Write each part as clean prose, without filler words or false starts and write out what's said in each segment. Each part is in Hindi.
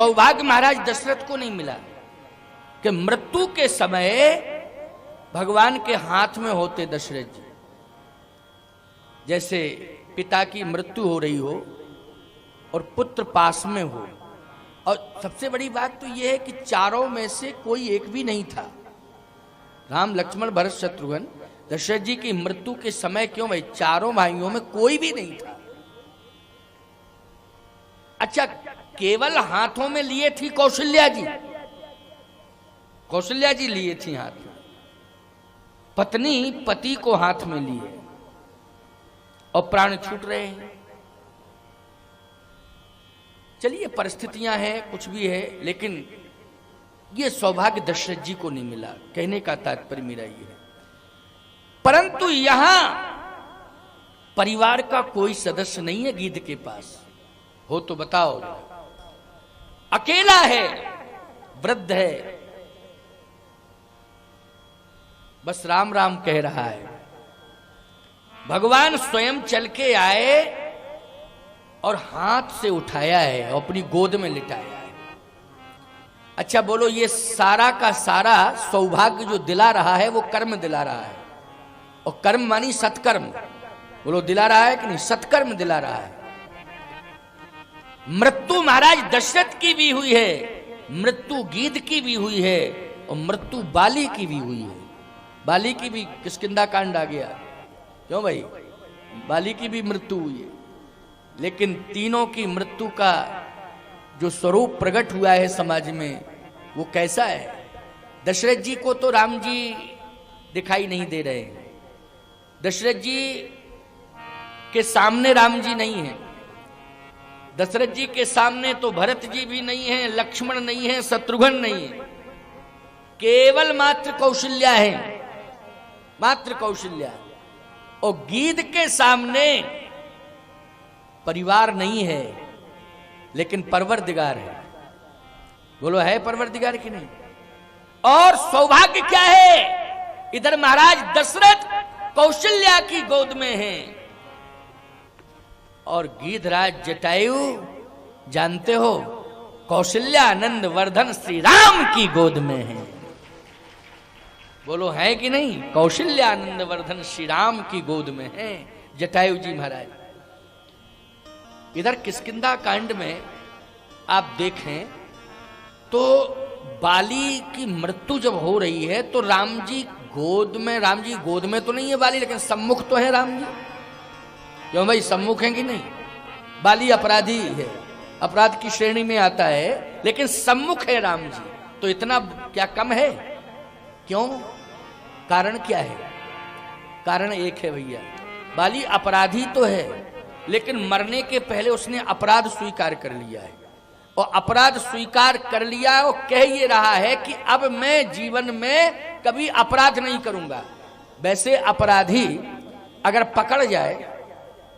सौभाग्य महाराज दशरथ को नहीं मिला कि मृत्यु के समय भगवान के हाथ में होते दशरथ जी। जैसे पिता की मृत्यु हो रही हो और पुत्र पास में हो, और सबसे बड़ी बात तो यह है कि चारों में से कोई एक भी नहीं था। राम लक्ष्मण भरत शत्रुघ्न दशरथ जी की मृत्यु के समय क्यों भाई चारों भाइयों में कोई भी नहीं था। अच्छा, केवल हाथों में लिए थी कौशल्या जी, कौशल्या जी लिए थी हाथ में, पत्नी पति को हाथ में लिए और प्राण छूट रहे हैं। चलिए परिस्थितियां हैं, कुछ भी है, लेकिन ये सौभाग्य दशरथ जी को नहीं मिला। कहने का तात्पर्य मेरा ये है। परंतु यहां परिवार का कोई सदस्य नहीं है गीध के पास, हो तो बताओ। अकेला है, वृद्ध है, बस राम राम कह रहा है। भगवान स्वयं चल के आए और हाथ से उठाया है और अपनी गोद में लिटाया है। अच्छा बोलो, ये सारा का सारा सौभाग्य जो दिला रहा है वो कर्म दिला रहा है, और कर्म मानी सत्कर्म। बोलो दिला रहा है कि नहीं? सत्कर्म दिला रहा है। मृत्यु महाराज दशरथ की भी हुई है, मृत्यु गीध की भी हुई है, और मृत्यु बाली की भी हुई है। बाली की भी किष्किंधा कांड आ गया, क्यों भाई? बाली की भी मृत्यु हुई है। लेकिन तीनों की मृत्यु का जो स्वरूप प्रकट हुआ है समाज में, वो कैसा है? दशरथ जी को तो राम जी दिखाई नहीं दे रहे हैं, दशरथ जी के सामने राम जी नहीं है, दशरथ जी के सामने तो भरत जी भी नहीं है, लक्ष्मण नहीं है, शत्रुघ्न नहीं है, केवल मात्र कौशल्या है, मात्र कौशल्या। और गीध के सामने परिवार नहीं है, लेकिन परवरदिगार है। बोलो है परवरदिगार कि नहीं? और सौभाग्य क्या है? इधर महाराज दशरथ कौशल्या की गोद में है, और गीधराज जटायु जानते हो कौशल्यानंद वर्धन श्री राम की गोद में है। बोलो है कि नहीं? कौशल्यानंद वर्धन श्री राम की गोद में है जटायु जी महाराज। इधर किष्किंधा कांड में आप देखें तो बाली की मृत्यु जब हो रही है तो राम जी गोद में तो नहीं है बाली, लेकिन सम्मुख तो है राम जी। क्यों भाई, सम्मुख है कि नहीं? बाली अपराधी है, अपराध की श्रेणी में आता है, लेकिन सम्मुख है राम जी, तो इतना क्या कम है? क्यों? कारण क्या है? कारण एक है भैया, बाली अपराधी तो है, लेकिन मरने के पहले उसने अपराध स्वीकार कर लिया है, और अपराध स्वीकार कर लिया और कह ये रहा है कि अब मैं जीवन में कभी अपराध नहीं करूंगा। वैसे अपराधी अगर पकड़ जाए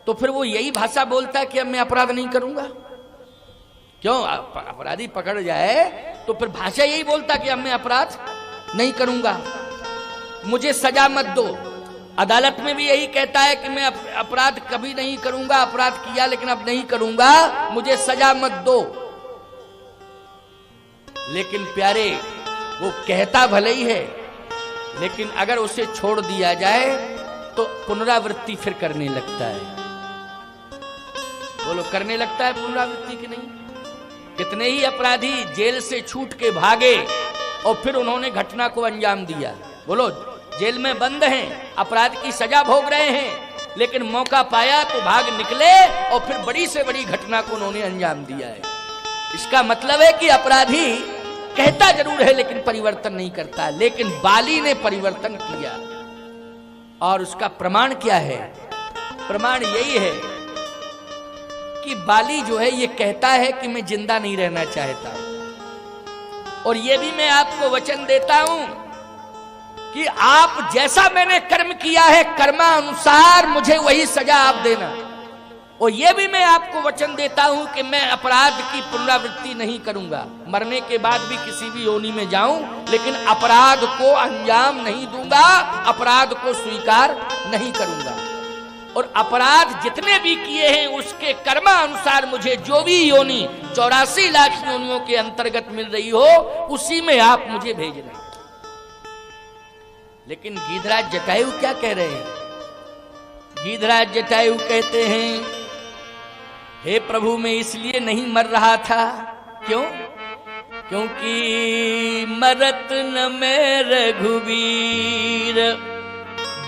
तो फिर वो यही भाषा बोलता है कि अब मैं अपराध नहीं करूंगा। क्यों? अपराधी पकड़ जाए तो फिर भाषा यही बोलता कि अब मैं अपराध नहीं करूंगा, मुझे सजा मत दो। अदालत में भी यही कहता है कि मैं अपराध कभी नहीं करूंगा, अपराध किया लेकिन अब नहीं करूंगा, मुझे सजा मत दो। लेकिन प्यारे, वो कहता भले ही है, लेकिन अगर उसे छोड़ दिया जाए तो पुनरावृत्ति फिर करने लगता है। बोलो करने लगता है पुनरावृत्ति की नहीं? कितने ही अपराधी जेल से छूट के भागे और फिर उन्होंने घटना को अंजाम दिया। बोलो जेल में बंद हैं, अपराध की सजा भोग रहे हैं, लेकिन मौका पाया तो भाग निकले और फिर बड़ी से बड़ी घटना को उन्होंने अंजाम दिया है। इसका मतलब है कि अपराधी कहता जरूर है लेकिन परिवर्तन नहीं करता, लेकिन बाली ने परिवर्तन किया। और उसका प्रमाण क्या है? प्रमाण यही है कि बाली जो है ये कहता है कि मैं जिंदा नहीं रहना चाहता, और ये भी मैं आपको वचन देता हूं कि आप जैसा मैंने कर्म किया है कर्मानुसार मुझे वही सजा आप देना। और ये भी मैं आपको वचन देता हूं कि मैं अपराध की पुनरावृत्ति नहीं करूंगा, मरने के बाद भी किसी भी योनि में जाऊं, लेकिन अपराध को अंजाम नहीं दूंगा, अपराध को स्वीकार नहीं करूंगा। और अपराध जितने भी किए हैं उसके कर्मानुसार मुझे जो भी योनि 84 लाख योनियों के अंतर्गत मिल रही हो उसी में आप मुझे भेज रहे हैं। लेकिन गीधराज जटायु क्या कह रहे हैं? गीधराज जटायु कहते हैं, हे प्रभु मैं इसलिए नहीं मर रहा था। क्यों? क्योंकि मरत न में रघुवीर,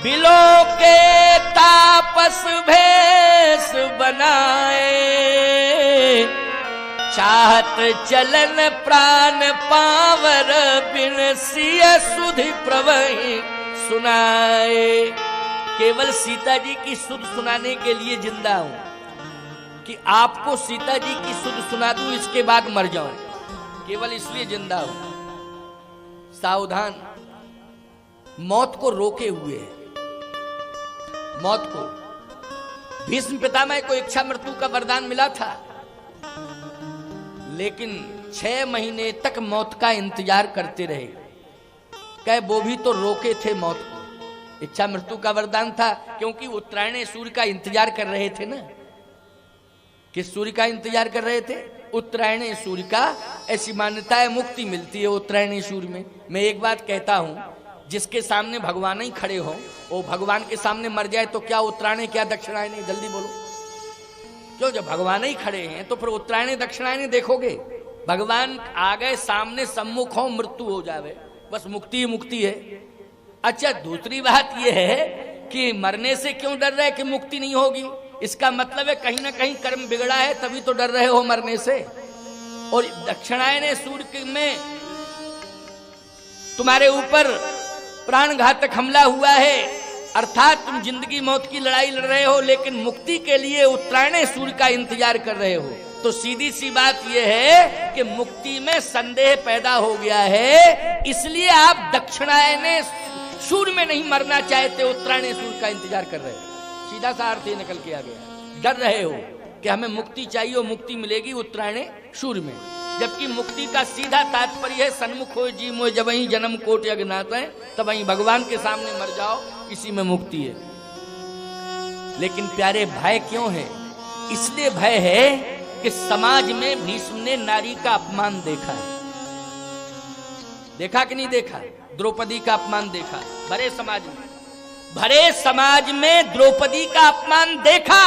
बिलो के तापस भेष बनाए, चाहत चलन प्राण पावर, बिन सिय सुधि प्रवहि सुनाए। केवल सीता जी की सुध सुनाने के लिए जिंदा हूं कि आपको सीता जी की सुध सुना दूं, इसके बाद मर जाऊं, केवल इसलिए जिंदा हूं। सावधान, मौत को रोके हुए है। मौत को, भीष्म पितामह को इच्छा मृत्यु का वरदान मिला था, लेकिन 6 महीने तक मौत का इंतजार करते रहे। कहे वो भी तो रोके थे मौत को। इच्छा मृत्यु का वरदान था क्योंकि उत्तरायण सूर्य का इंतजार कर रहे थे ना। किस सूर्य का इंतजार कर रहे थे? उत्तरायण सूर्य का। ऐसी मान्यता है मुक्ति मिलती है उत्तरायण सूर्य में। मैं एक बात कहता हूं, जिसके सामने भगवान ही खड़े हो, वो भगवान के सामने मर जाए तो क्या उत्तरायण क्या दक्षिणायन? जल्दी बोलो क्यों? जब भगवान ही खड़े हैं तो फिर उत्तरायण दक्षिणायन देखोगे? भगवान आ गए सामने, सम्मुख हो, मृत्यु हो जावे, बस मुक्ति ही मुक्ति है। अच्छा, दूसरी बात यह है कि मरने से क्यों डर रहे कि मुक्ति नहीं होगी? इसका मतलब है कहीं ना कहीं कर्म बिगड़ा है, तभी तो डर रहे हो मरने से। और दक्षिणायन सूर्य में तुम्हारे ऊपर प्राणघातक हमला हुआ है, अर्थात तुम जिंदगी मौत की लड़ाई लड़ रहे हो, लेकिन मुक्ति के लिए उत्तरायण सूर्य का इंतजार कर रहे हो। तो सीधी सी बात यह है कि मुक्ति में संदेह पैदा हो गया है, इसलिए आप दक्षिणायन सूर्य में नहीं मरना चाहते, उत्तरायण सूर्य का इंतजार कर रहे हो। सीधा सा अर्थ ये निकल के आ गया। डर रहे हो कि हमें मुक्ति चाहिए, मुक्ति मिलेगी उत्तरायण सूर्य में, जबकि मुक्ति का सीधा तात्पर्य है सन्मुख हो जी मोय जब वही जन्म कोट अज्ञात है, तब वहीं भगवान के सामने मर जाओ, इसी में मुक्ति है। लेकिन प्यारे भय क्यों है? इसलिए भय है कि समाज में भीष्म ने नारी का अपमान देखा है। देखा कि नहीं देखा? द्रौपदी का अपमान देखा भरे समाज में। भरे समाज में द्रौपदी का अपमान देखा,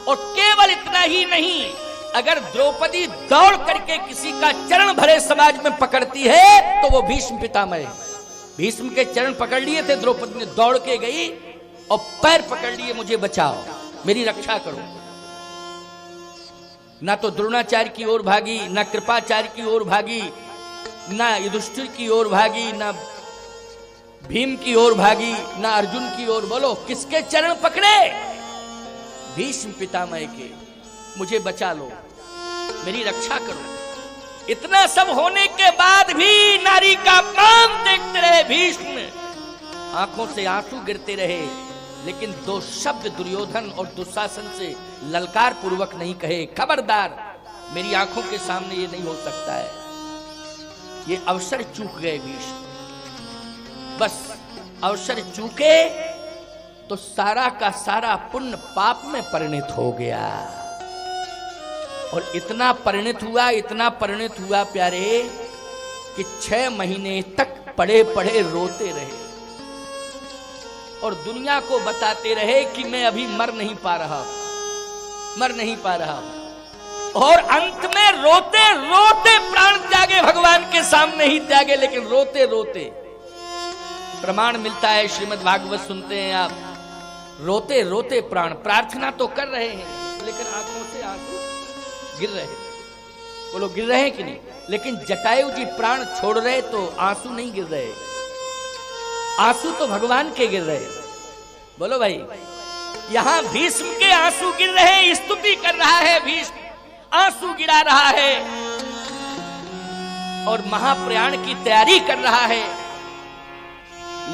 और केवल इतना ही नहीं, अगर द्रौपदी दौड़ करके किसी का चरण भरे समाज में पकड़ती है तो वो भीष्म पितामह है। भीष्म के चरण पकड़ लिए थे, द्रौपदी ने दौड़ के गई और पैर पकड़ लिए, मुझे बचाओ, मेरी रक्षा करो। ना तो द्रोणाचार्य की ओर भागी, ना कृपाचार्य की ओर भागी, ना युधिष्ठिर की ओर भागी, ना भीम की ओर भागी, ना अर्जुन की ओर। बोलो किसके चरण पकड़े? भीष्म पितामह के। मुझे बचा लो, मेरी रक्षा करो। इतना सब होने के बाद भी नारी का अपमान देखते रहे भीष्म, आंखों से आंसू गिरते रहे, लेकिन 2 शब्द दुर्योधन और दुशासन से ललकार पूर्वक नहीं कहे, खबरदार, मेरी आंखों के सामने ये नहीं हो सकता है। ये अवसर चूक गए भीष्म, बस अवसर चूके तो सारा का सारा पुण्य पाप में परिणत हो गया। और इतना परिणत हुआ, इतना परिणत हुआ प्यारे, कि 6 महीने तक पड़े पड़े रोते रहे और दुनिया को बताते रहे कि मैं अभी मर नहीं पा रहा, मर नहीं पा रहा। और अंत में रोते रोते प्राण त्यागे, भगवान के सामने ही त्यागे, लेकिन रोते रोते। प्रमाण मिलता है, श्रीमद् भागवत सुनते हैं आप, रोते रोते प्राण। प्रार्थना तो कर रहे हैं लेकिन आंखों से आंसू गिर रहे। वो लोग गिर रहे हैं कि नहीं? लेकिन जटायु जी प्राण छोड़ रहे तो आंसू नहीं गिर रहे, आंसू तो भगवान के गिर रहे। बोलो भाई, यहां भीष्म के आंसू गिर रहे, स्तुति कर रहा है भीष्म, आंसू गिरा रहा है और महाप्रयाण की तैयारी कर रहा है।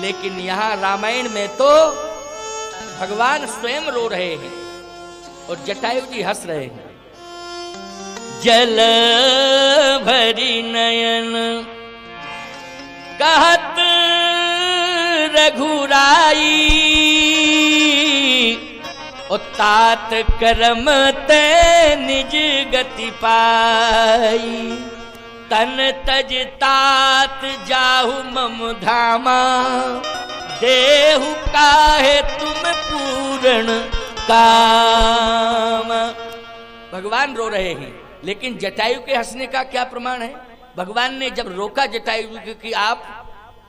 लेकिन यहां रामायण में तो भगवान स्वयं रो रहे हैं और जटायु जी हंस रहे हैं। जल भरी नयन कहत रघुराई, तात करम ते निज गति पाई, तन तज तात जाहु मम धामा, देहु काहे तुम पूर्ण काम। भगवान रो रहे हैं, लेकिन जटायु के हंसने का क्या प्रमाण है? भगवान ने जब रोका जटायु कि आप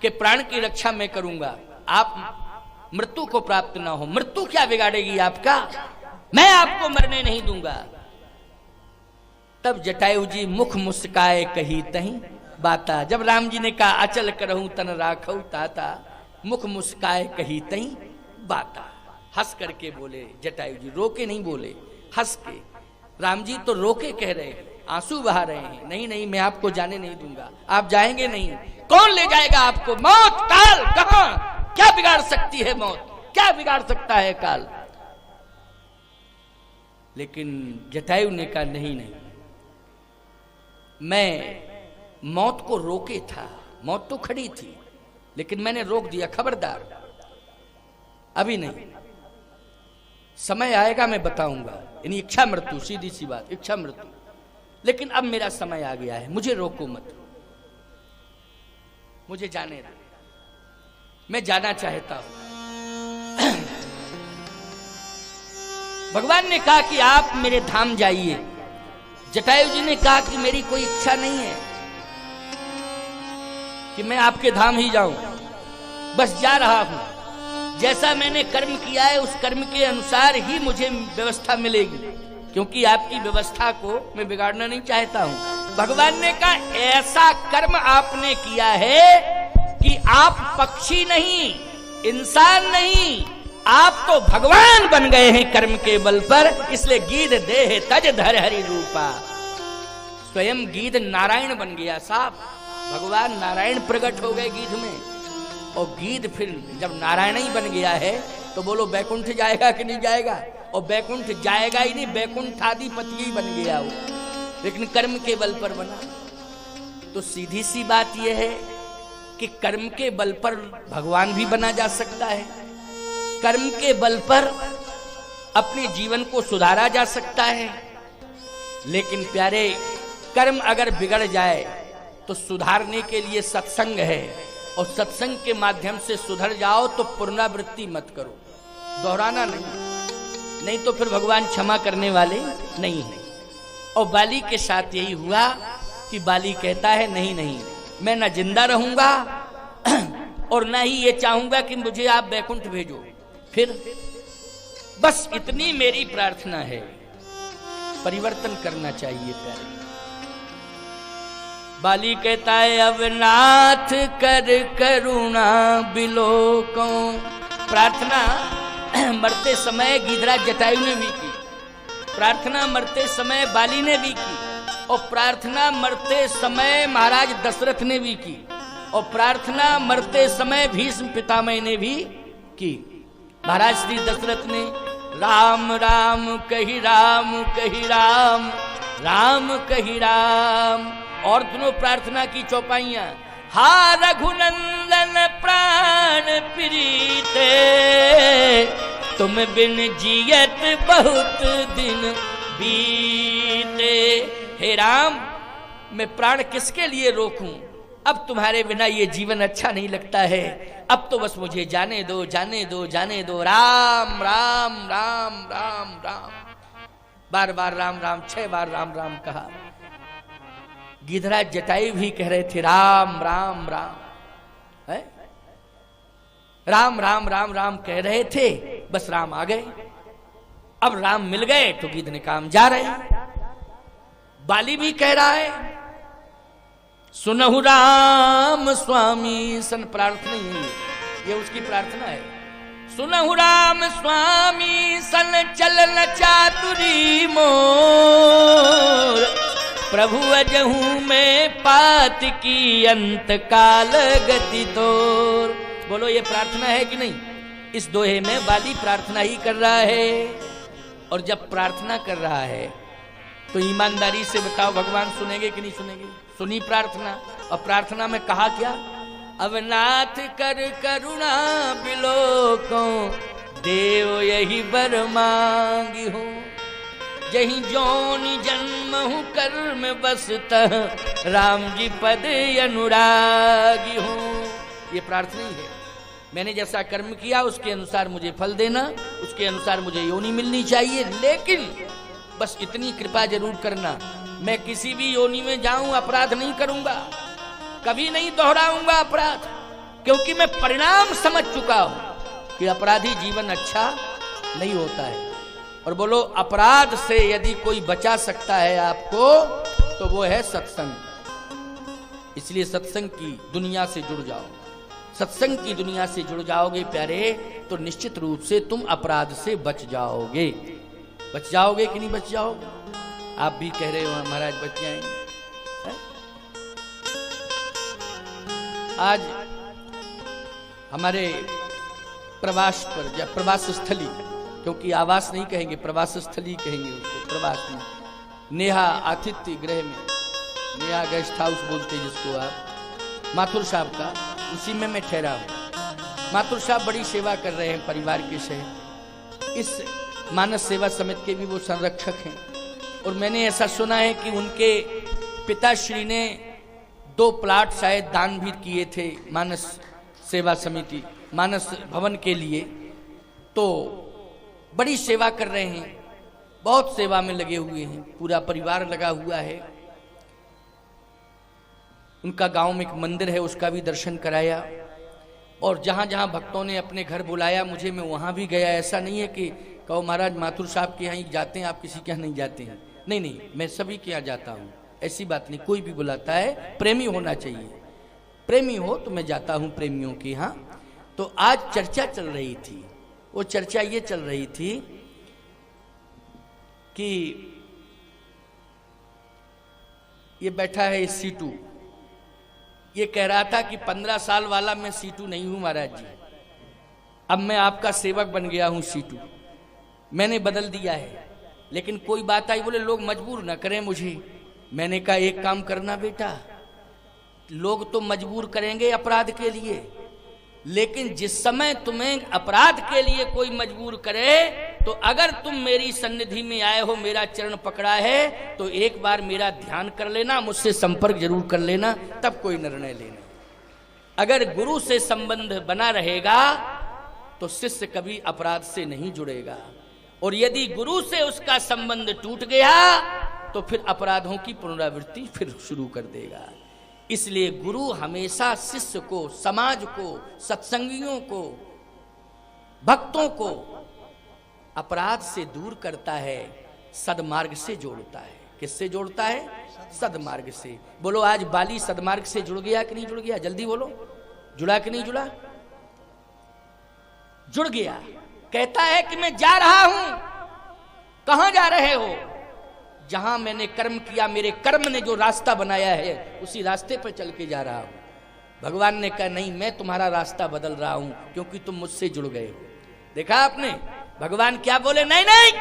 के प्राण की रक्षा मैं करूंगा, आप मृत्यु को प्राप्त ना हो, मृत्यु क्या बिगाड़ेगी आपका, मैं आपको मरने नहीं दूंगा। तब जटायु जी मुख मुस्काए कही तहीं बाता, जब राम जी ने कहा अचल करहूं तन राखऊ ताता, मुख मुस्काए कही तहीं बाता, हंस करके बोले जटायु जी, रो के नहीं बोले, हंस के। राम जी तो रो के कह रहे हैं, आंसू बहा रहे हैं, नहीं नहीं मैं आपको जाने नहीं दूंगा, आप जाएंगे नहीं, कौन ले जाएगा आपको, मौत काल कहां, क्या बिगाड़ सकती है मौत, क्या बिगाड़ सकता है काल। लेकिन जटायु ने कहा नहीं नहीं, मैं मौत को रोके था, मौत तो खड़ी थी लेकिन मैंने रोक दिया, खबरदार अभी नहीं, समय आएगा मैं बताऊंगा, यानी इच्छा मृत्यु, सीधी सी बात इच्छा मृत्यु, लेकिन अब मेरा समय आ गया है, मुझे रोको मत, मुझे जाने दो, मैं जाना चाहता हूं। भगवान ने कहा कि आप मेरे धाम जाइए। जटायु जी ने कहा कि मेरी कोई इच्छा नहीं है कि मैं आपके धाम ही जाऊं, बस जा रहा हूं, जैसा मैंने कर्म किया है उस कर्म के अनुसार ही मुझे व्यवस्था मिलेगी, क्योंकि आपकी व्यवस्था को मैं बिगाड़ना नहीं चाहता हूं। भगवान ने कहा ऐसा कर्म आपने किया है कि आप पक्षी नहीं, इंसान नहीं, आप तो भगवान बन गए हैं कर्म के बल पर, इसलिए गीध देह तज धर हरि रूपा। स्वयं गीध नारायण बन गया साहब, भगवान नारायण प्रकट हो गए गीध में, और गीध फिर जब नारायण ही बन गया है तो बोलो बैकुंठ जाएगा कि नहीं जाएगा, और बैकुंठ जाएगा ही नहीं, बैकुंठाधिपति ही बन गया वो, लेकिन कर्म के बल पर बना। तो सीधी सी बात यह है कि कर्म के बल पर भगवान भी बना जा सकता है, कर्म के बल पर अपने जीवन को सुधारा जा सकता है, लेकिन प्यारे कर्म अगर बिगड़ जाए तो सुधारने के लिए सत्संग है, और सत्संग के माध्यम से सुधर जाओ तो पुनरावृत्ति मत करो, दोहराना नहीं तो फिर भगवान क्षमा करने वाले नहीं है। और बाली के साथ यही हुआ कि बाली कहता है नहीं नहीं, मैं न जिंदा रहूंगा और न ही ये चाहूंगा कि मुझे आप बैकुंठ भेजो, फिर बस इतनी मेरी प्रार्थना है, परिवर्तन करना चाहिए प्यारे। बाली कहता है अब नाथ कर करुणा बिलोको, प्रार्थना मरते समय गिधराज जटायु ने भी की, प्रार्थना मरते समय बाली ने भी की, और प्रार्थना मरते समय महाराज दशरथ ने भी की, और प्रार्थना मरते समय भीष्म पितामह ने भी की। महाराज श्री दशरथ ने राम राम कही राम कही राम, राम कही राम, और दोनों प्रार्थना की चौपाइयां, हा रघुनंदन प्राण प्रीते, तुम बिन जियत बहुत दिन बीते। हे राम, मैं प्राण किसके लिए रोकूं, अब तुम्हारे बिना ये जीवन अच्छा नहीं लगता है, अब तो बस मुझे जाने दो जाने दो जाने दो, राम राम राम राम राम, बार बार राम राम, 6 बार राम राम कहा। गिधराज जटायु भी कह रहे थे राम राम राम, है राम राम राम राम कह रहे थे, बस राम आ गए, अब राम मिल गए तो गिद्ध ने काम जा रहे हैं। बाली भी कह रहा है सुनहु राम स्वामी सन, प्रार्थना ही ये उसकी प्रार्थना है, सुनहु राम स्वामी सन चलन चातुरी मोर, प्रभु अजहू में पात की अंत काल गति तोर। बोलो ये प्रार्थना है कि नहीं? इस दोहे में बाली प्रार्थना ही कर रहा है, और जब प्रार्थना कर रहा है तो ईमानदारी से बताओ भगवान सुनेंगे कि नहीं सुनेंगे? सुनी प्रार्थना, और प्रार्थना में कहा क्या? अब नाथ कर करुणा बिलोको, देव यही बर मांगी हो, जही जोनि जन्महु कर्म बसतः, राम जी पद अनुरागी हो। ये प्रार्थना ही है, मैंने जैसा कर्म किया उसके अनुसार मुझे फल देना, उसके अनुसार मुझे योनि मिलनी चाहिए, लेकिन बस इतनी कृपा जरूर करना, मैं किसी भी योनि में जाऊं अपराध नहीं करूंगा, कभी नहीं दोहराऊंगा अपराध, क्योंकि मैं परिणाम समझ चुका हूं कि अपराधी जीवन अच्छा नहीं होता है। और बोलो, अपराध से यदि कोई बचा सकता है आपको तो वो है सत्संग। इसलिए सत्संग की दुनिया से जुड़ जाओ, सत्संग की दुनिया से जुड़ जाओगे प्यारे, तो निश्चित रूप से तुम अपराध से बच जाओगे। बच जाओगे कि नहीं बच जाओगे? आप भी कह रहे हो महाराज बच जाएंगे। आज हमारे प्रवास पर, या प्रवास स्थली, क्योंकि आवास नहीं कहेंगे, प्रवास स्थली कहेंगे उसको, प्रवास में, नेहा आतिथ्य गृह में, नेहा गेस्ट हाउस बोलते जिसको आप, माथुर साहब का, उसी में मैं ठहरा हूँ। माथुर साहब बड़ी सेवा कर रहे हैं परिवार के सहित, इस मानस सेवा समिति के भी वो संरक्षक हैं। और मैंने ऐसा सुना है कि उनके पिताश्री ने 2 प्लाट शायद दान भी किए थे मानस सेवा समिति, मानस भवन के लिए। तो बड़ी सेवा कर रहे हैं, बहुत सेवा में लगे हुए हैं, पूरा परिवार लगा हुआ है। उनका गांव में एक मंदिर है, उसका भी दर्शन कराया, और जहां जहां भक्तों ने अपने घर बुलाया मुझे, मैं वहां भी गया। ऐसा नहीं है कि कहो महाराज माथुर साहब के यहाँ ही जाते हैं, आप किसी के यहाँ नहीं जाते हैं, नहीं नहीं, मैं सभी के यहाँ जाता हूँ, ऐसी बात नहीं। कोई भी बुलाता है, प्रेमी होना चाहिए, प्रेमी हो तो मैं जाता हूँ प्रेमियों के यहाँ। तो आज चर्चा चल रही थी, वो चर्चा ये चल रही थी कि ये बैठा है सीटू, ये कह रहा था कि 15 साल वाला मैं सीटू नहीं हूं महाराज जी, अब मैं आपका सेवक बन गया हूं सीटू, मैंने बदल दिया है। लेकिन कोई बात आई, बोले लोग मजबूर न करें मुझे। मैंने कहा एक काम करना बेटा, लोग तो मजबूर करेंगे अपराध के लिए, लेकिन जिस समय तुम्हें अपराध के लिए कोई मजबूर करे, तो अगर तुम मेरी सन्निधि में आए हो, मेरा चरण पकड़ा है, तो एक बार मेरा ध्यान कर लेना, मुझसे संपर्क जरूर कर लेना, तब कोई निर्णय लेना। अगर गुरु से संबंध बना रहेगा तो शिष्य कभी अपराध से नहीं जुड़ेगा, और यदि गुरु से उसका संबंध टूट गया तो फिर अपराधों की पुनरावृत्ति फिर शुरू कर देगा। इसलिए गुरु हमेशा शिष्य को, समाज को, सत्संगियों को, भक्तों को अपराध से दूर करता है, सदमार्ग से जोड़ता है। किससे जोड़ता है? सदमार्ग से। बोलो आज बाली सदमार्ग से जुड़ गया कि नहीं जुड़ गया? जल्दी बोलो, जुड़ा कि नहीं जुड़ा? जुड़ गया। कहता है कि मैं जा रहा हूं। कहां जा रहे हो? जहां मैंने कर्म किया, मेरे कर्म ने जो रास्ता बनाया है उसी रास्ते पर चल के जा रहा हूं। भगवान ने कहा नहीं, मैं तुम्हारा रास्ता बदल रहा हूं क्योंकि तुम मुझसे जुड़ गए हो। देखा आपने भगवान क्या बोले? नहीं नहीं,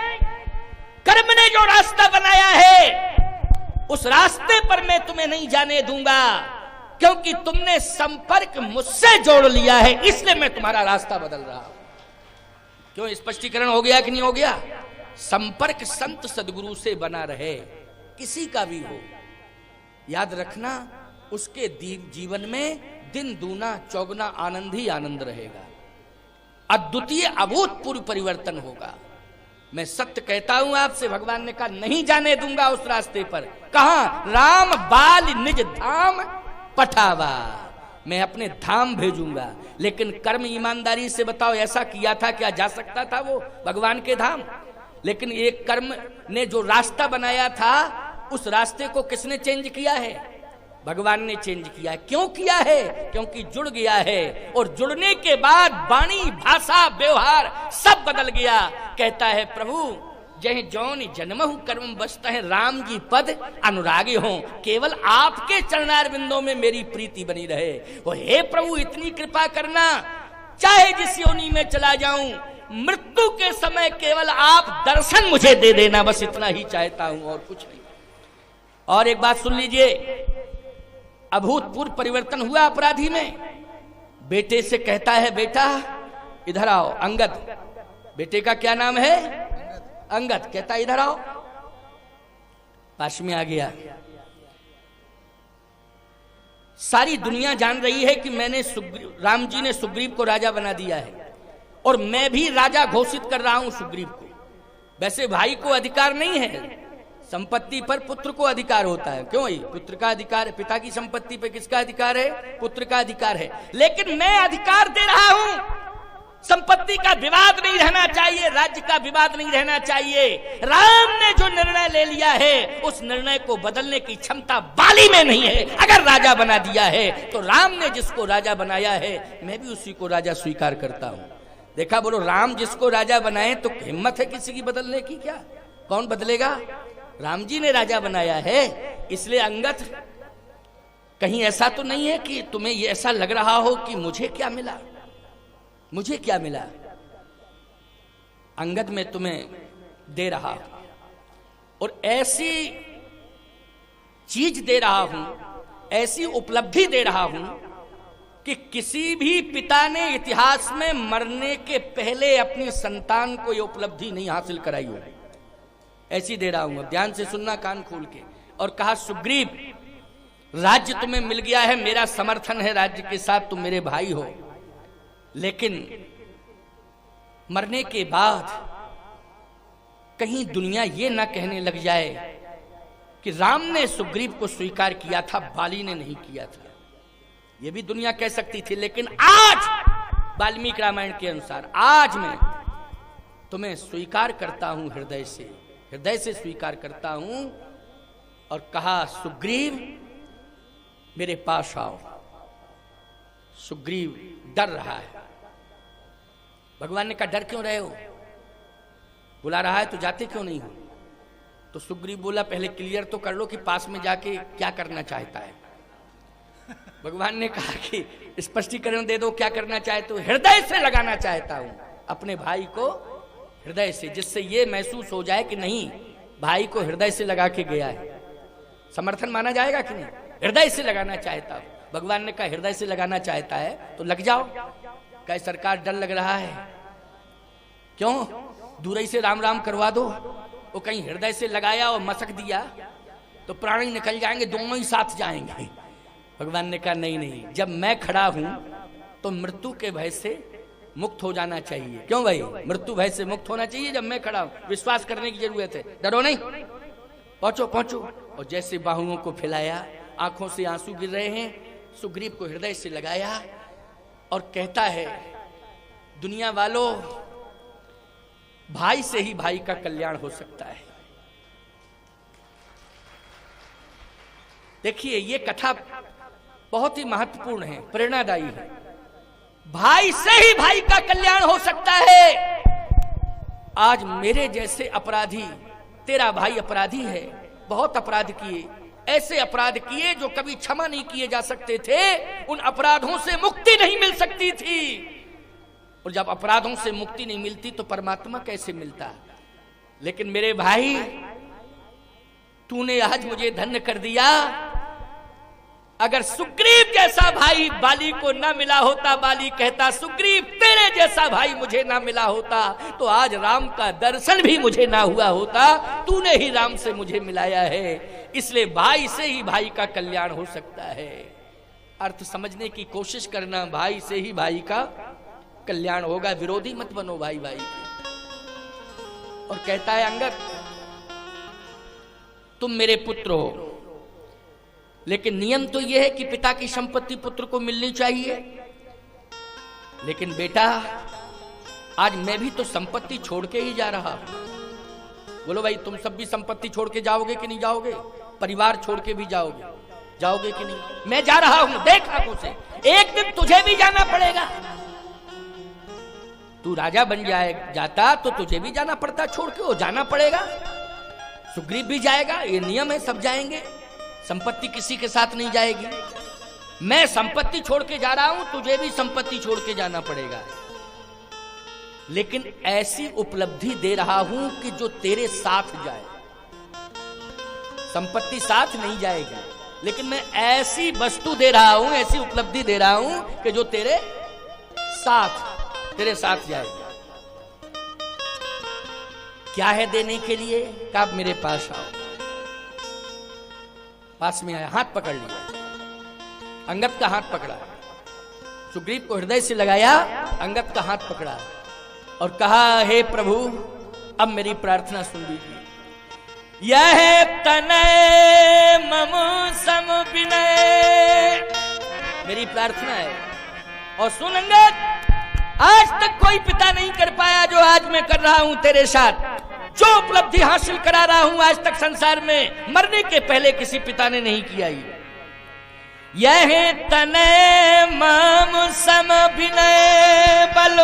कर्म ने जो रास्ता बनाया है उस रास्ते पर मैं तुम्हें नहीं जाने दूंगा, क्योंकि तुमने संपर्क मुझसे जोड़ लिया है, इसलिए मैं तुम्हारा रास्ता बदल रहा हूं। क्यों? स्पष्टीकरण हो गया कि नहीं हो गया? संपर्क संत सदगुरु से बना रहे, किसी का भी हो, याद रखना उसके जीवन में दिन दूना चौगुना आनंद ही आनंद रहेगा, अद्वितीय अभूतपूर्व परिवर्तन होगा। मैं सत्य कहता हूं आपसे, भगवान ने कहा नहीं जाने दूंगा उस रास्ते पर। कहां? राम बाल निज धाम पठावा, मैं अपने धाम भेजूंगा। लेकिन कर्म ईमानदारी से बताओ, ऐसा किया था क्या? जा सकता था वो भगवान के धाम? लेकिन एक कर्म ने जो रास्ता बनाया था उस रास्ते को किसने चेंज किया है? भगवान ने चेंज किया है। क्यों किया है? क्योंकि जुड़ गया है, और जुड़ने के बाद वाणी, भाषा, व्यवहार सब बदल गया। कहता है प्रभु जय जौन जन्महु कर्म बसता है, राम जी पद अनुरागी हो, केवल आपके चरणार बिंदों में मेरी प्रीति बनी रहे। वो हे प्रभु इतनी कृपा करना, चाहे जिस योनि में चला जाऊं, मृत्यु के समय केवल आप दर्शन मुझे दे देना, बस इतना ही चाहता हूं और कुछ नहीं। और एक बात सुन लीजिए, अभूतपूर्व परिवर्तन हुआ अपराधी में। बेटे से कहता है बेटा इधर आओ, अंगद बेटे का क्या नाम है? अंगद। कहता इधर आओ, पास में आ गया। सारी दुनिया जान रही है कि मैंने राम जी ने सुग्रीव को राजा बना दिया है और मैं भी राजा घोषित कर रहा हूं सुग्रीव को। वैसे भाई को अधिकार नहीं है, संपत्ति पर पुत्र को अधिकार होता है। क्यों? ही पुत्र का अधिकार है। पिता की संपत्ति पर किसका अधिकार है? पुत्र का अधिकार है। लेकिन मैं अधिकार दे रहा हूं, संपत्ति का विवाद नहीं रहना चाहिए, राज्य का विवाद नहीं रहना चाहिए। राम ने जो निर्णय ले लिया है उस निर्णय को बदलने की क्षमता बाली में नहीं है। अगर राजा बना दिया है तो राम ने जिसको राजा बनाया है मैं भी उसी को राजा स्वीकार करता हूं। देखा, बोलो, राम जिसको राजा बनाए तो हिम्मत है किसी की बदलने की? क्या? कौन बदलेगा? राम जी ने राजा बनाया है। इसलिए अंगद, कहीं ऐसा तो नहीं है कि तुम्हें ये ऐसा लग रहा हो कि मुझे क्या मिला, मुझे क्या मिला? अंगद में तुम्हें दे रहा हूं और ऐसी चीज दे रहा हूं, ऐसी उपलब्धि दे रहा हूं कि किसी भी पिता ने इतिहास में मरने के पहले अपनी संतान को यह उपलब्धि नहीं हासिल कराई हो। ऐसी दे रहा हूं। ध्यान से सुनना, कान खोल के। और कहा, सुग्रीव, राज्य तुम्हें मिल गया है, मेरा समर्थन है राज्य के साथ, तुम मेरे भाई हो। लेकिन मरने के बाद कहीं दुनिया ये ना कहने लग जाए कि राम ने सुग्रीव को स्वीकार किया था, बाली ने नहीं किया था। ये भी दुनिया कह सकती थी। लेकिन आज वाल्मीकि रामायण के अनुसार आज मैं तुम्हें स्वीकार करता हूं, हृदय से स्वीकार करता हूं। और कहा, सुग्रीव मेरे पास आओ। सुग्रीव डर रहा है। भगवान ने कहा, डर क्यों रहे हो? बुला रहा है तो जाते क्यों नहीं हो? तो सुग्रीव बोला, पहले क्लियर तो कर लो कि पास में जाके क्या करना चाहता है। भगवान ने कहा कि स्पष्टीकरण दे दो, क्या करना चाहते हो? हृदय से लगाना चाहता हूं अपने भाई को, हृदय से, जिससे ये महसूस हो जाए कि नहीं, भाई को हृदय से लगा के गया है। समर्थन माना जाएगा कि नहीं? हृदय से लगाना चाहता हूं। भगवान ने कहा, हृदय से लगाना चाहता है तो लग जाओ। कहे, सरकार डर लग रहा है। क्यों? दूर ही से राम राम करवा दो। वो कहीं हृदय से लगाया और मसक दिया तो प्राणी निकल जाएंगे, दोनों ही साथ जाएंगे। भगवान ने कहा, नहीं नहीं, जब मैं खड़ा हूं तो मृत्यु के भय से मुक्त हो जाना चाहिए। क्यों भाई? मृत्यु भय से मुक्त होना चाहिए जब मैं खड़ा हूं। विश्वास करने की जरूरत है, डरो नहीं, पहुंचो पहुंचो। और जैसे बाहुओं को फैलाया, आंखों से आंसू गिर रहे हैं, सुग्रीव को हृदय से लगाया और कहता है, दुनिया वालों, भाई से ही भाई का कल्याण हो सकता है। देखिए, ये कथा बहुत ही महत्वपूर्ण है, प्रेरणादायी है। भाई से ही भाई का कल्याण हो सकता है। आज मेरे जैसे अपराधी, तेरा भाई अपराधी है, बहुत अपराध किए, ऐसे अपराध किए जो कभी क्षमा नहीं किए जा सकते थे। उन अपराधों से मुक्ति नहीं मिल सकती थी। और जब अपराधों से मुक्ति नहीं मिलती तो परमात्मा कैसे मिलता? लेकिन मेरे भाई, तूने आज मुझे धन्य कर दिया। अगर सुग्रीव जैसा भाई बाली को ना मिला होता, बाली कहता, सुग्रीव तेरे जैसा भाई मुझे ना मिला होता तो आज राम का दर्शन भी मुझे ना हुआ होता। तूने ही राम से मुझे मिलाया है, इसलिए भाई से ही भाई का कल्याण हो सकता है। अर्थ समझने की कोशिश करना, भाई से ही भाई का कल्याण होगा। विरोधी मत बनो भाई भाई के। और कहता है, अंगद, तुम मेरे पुत्र हो, लेकिन नियम तो यह है कि पिता की संपत्ति पुत्र को मिलनी चाहिए। लेकिन बेटा, आज मैं भी तो संपत्ति छोड़ के ही जा रहा हूं। बोलो भाई, तुम सब भी संपत्ति छोड़ के जाओगे कि नहीं जाओगे? परिवार छोड़ के भी जाओगे कि नहीं? मैं जा रहा हूं, देख आंखों से। एक दिन तुझे भी जाना पड़ेगा। तू राजा बन जाता तो तुझे भी जाना पड़ता, छोड़ के वो जाना पड़ेगा। सुग्रीव भी जाएगा, ये नियम है, सब जाएंगे। संपत्ति किसी के साथ नहीं जाएगी। मैं संपत्ति छोड़ के जा रहा हूं, तुझे भी संपत्ति छोड़ के जाना पड़ेगा। लेकिन ऐसी उपलब्धि दे रहा हूं कि जो तेरे साथ जाए। संपत्ति साथ नहीं जाएगी, लेकिन मैं ऐसी वस्तु दे रहा हूं, ऐसी उपलब्धि दे रहा हूं कि जो तेरे साथ जाएगी। क्या है देने के लिए? कि आप मेरे पास आओ। पास में आया, हाथ पकड़ लिया, अंगद का हाथ पकड़ा, सुग्रीव को हृदय से लगाया, अंगद का हाथ पकड़ा और कहा, हे प्रभु अब मेरी प्रार्थना सुन लीजिए। यह तनय मम सम विनय, मेरी प्रार्थना है। और सुन अंगद, आज तक कोई पिता नहीं कर पाया जो आज मैं कर रहा हूं तेरे साथ। जो उपलब्धि हासिल करा रहा हूं आज तक संसार में, मरने के पहले किसी पिता ने नहीं किया। यह तनय मम सम विनय बल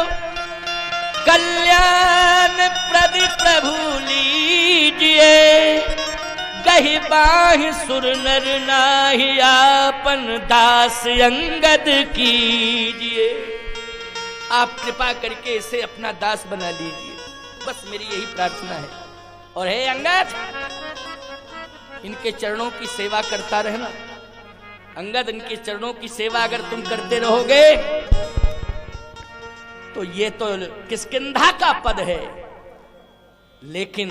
कल्याण प्रदि प्रभु लीजिए। कही बाहि सुर नर नाहि आपन दास अंगद कीजिए। आप कृपा करके इसे अपना दास बना लीजिए, बस मेरी यही प्रार्थना है। और हे अंगद, इनके चरणों की सेवा करता रहना। अंगद, इनके चरणों की सेवा अगर तुम करते रहोगे तो ये तो किष्किंधा का पद है, लेकिन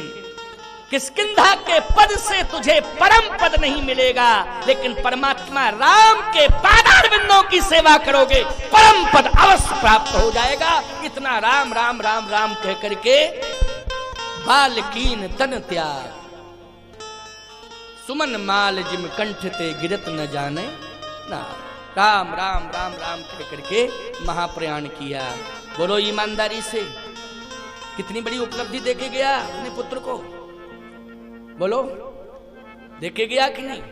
किष्किंधा के पद से तुझे परम पद नहीं मिलेगा, लेकिन परमात्मा राम के पादारविंदों की सेवा करोगे, परम पद अवश्य प्राप्त हो जाएगा। इतना राम राम राम राम कह करके बालकीन तन त्याग, सुमन माल जिम कंठ ते गिरत न जाने ना। राम राम राम राम कह करके महाप्रयाण किया। बोलो ईमानदारी से, कितनी बड़ी उपलब्धि देके गया अपने पुत्र को, बोलो देखे गया कि नहीं?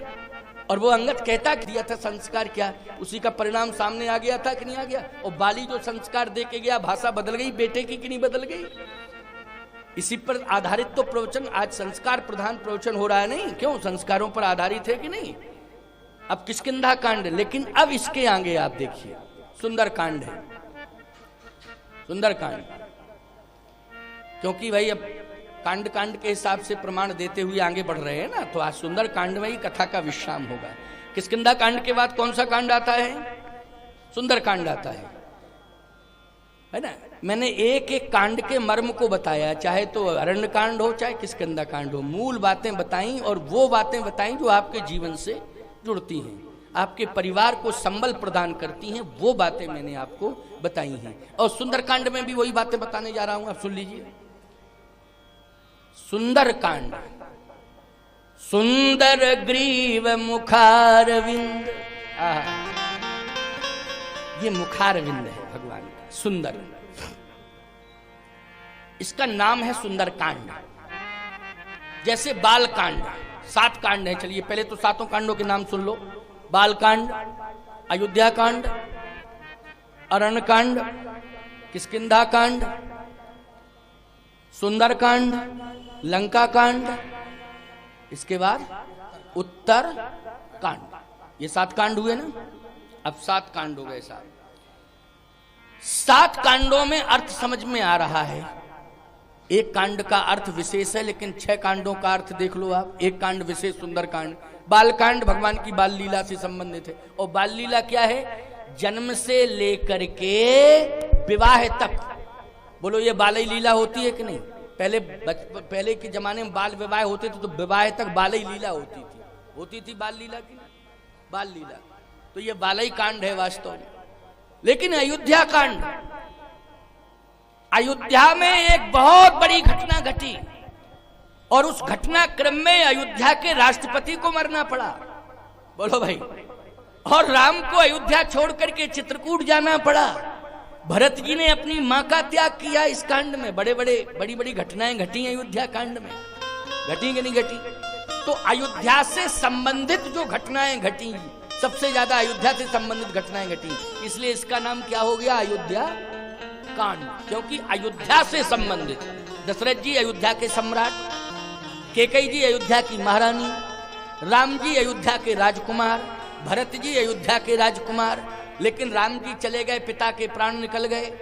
और वो अंगद कहता दिया था संस्कार क्या, उसी का परिणाम सामने आ गया था कि नहीं आ गया? और बाली जो संस्कार देके गया, भाषा बदल गई बेटे की कि नहीं बदल गई? इसी पर आधारित तो प्रवचन, आज संस्कार प्रधान प्रवचन हो रहा है, नहीं क्यों? संस्कारों पर आधारित है कि नहीं? अब किष्किंधा कांड, लेकिन अब इसके आगे आप देखिए सुंदर कांड है, सुंदर कांड। क्योंकि भाई अब कांड कांड के हिसाब से प्रमाण देते हुए आगे बढ़ रहे हैं ना, तो आज सुंदर कांड में ही कथा का विश्राम होगा। किष्किंधा कांड के बाद कौन सा कांड आता है? सुंदर कांड आता है ना। मैंने एक एक कांड के मर्म को बताया, चाहे तो अरण्य कांड हो चाहे किष्किंधा कांड हो, मूल बातें बताई और वो बातें बताई जो आपके जीवन से जुड़ती हैं, आपके परिवार को संबल प्रदान करती हैं, वो बातें मैंने आपको बताई हैं। और सुंदर कांड में भी वही बातें बताने जा रहा हूं, आप सुन लीजिए। सुंदर कांड, सुंदर ग्रीव मुखारविंद, ये मुखारविंद है भगवान का, सुंदर। इसका नाम है सुंदर कांड। जैसे बाल कांड, 7 कांड है, चलिए पहले तो 7 कांडों के नाम सुन लो। बाल कांड, अयोध्या कांड, अरण्य कांड, किष्किंधा कांड, सुंदर कांड, लंका कांड, इसके बाद उत्तर कांड। ये 7 कांड हुए ना। अब 7 कांड हो गए साहब। 7 कांडों में अर्थ समझ में आ रहा है। एक कांड का अर्थ विशेष है, लेकिन 6 कांडों का अर्थ देख लो आप। एक कांड विशेष सुंदर कांड। बाल कांड भगवान की बाल लीला से संबंधित है। और बाल लीला क्या है? जन्म से लेकर के विवाह तक। बोलो ये बाल लीला होती है कि नहीं? पहले के जमाने में बाल विवाह होते थे, तो विवाह तक बाल लीला होती थी बाल लीला की, बाल लीला। तो ये बालई कांड है वास्तव में। लेकिन अयोध्या कांड, अयोध्या में एक बहुत बड़ी घटना घटी और उस घटना क्रम में अयोध्या के राष्ट्रपति को मरना पड़ा। बोलो भाई। और राम को अयोध्या छोड़ करके चित्रकूट जाना पड़ा। भरत जी ने अपनी मां का त्याग किया इस कांड में। बड़ी बड़ी घटनाएं घटी अयोध्या कांड में, घटी कि नहीं घटी? तो अयोध्या से संबंधित जो घटनाएं घटी, सबसे ज्यादा अयोध्या से संबंधित घटनाएं घटी, इसलिए इसका नाम क्या हो गया? अयोध्या कांड। क्योंकि अयोध्या से संबंधित, दशरथ जी अयोध्या के सम्राट, कैकेयी जी अयोध्या की महारानी, राम जी अयोध्या के राजकुमार, भरत जी अयोध्या के राजकुमार। लेकिन राम जी चले गए, पिता के प्राण निकल गए।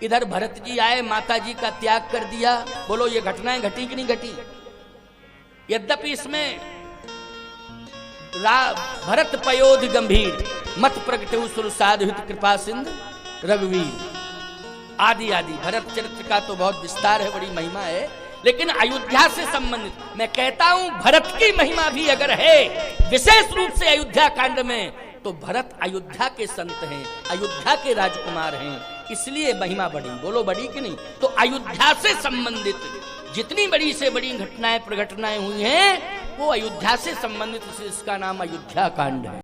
इधर भरत जी आए, माता जी का त्याग कर दिया। बोलो ये घटनाएं घटी कि नहीं घटी? यद्यपि इसमें भरत पयोधि गंभीर, मत प्रगटे सुर साधु हित कृपा सिंध रघुवीर, आदि आदि। भरत चरित्र का तो बहुत विस्तार है, बड़ी महिमा है। लेकिन अयोध्या से संबंधित मैं कहता हूं, भरत की महिमा भी अगर है विशेष रूप से अयोध्या कांड में, तो भरत अयोध्या के संत हैं, अयोध्या के राजकुमार हैं, इसलिए महिमा बड़ी। बोलो बड़ी कि नहीं? तो अयोध्या से संबंधित जितनी बड़ी से बड़ी घटनाएं प्रघटनाएं हुई हैं वो अयोध्या से संबंधित, इसका नाम अयोध्या कांड है।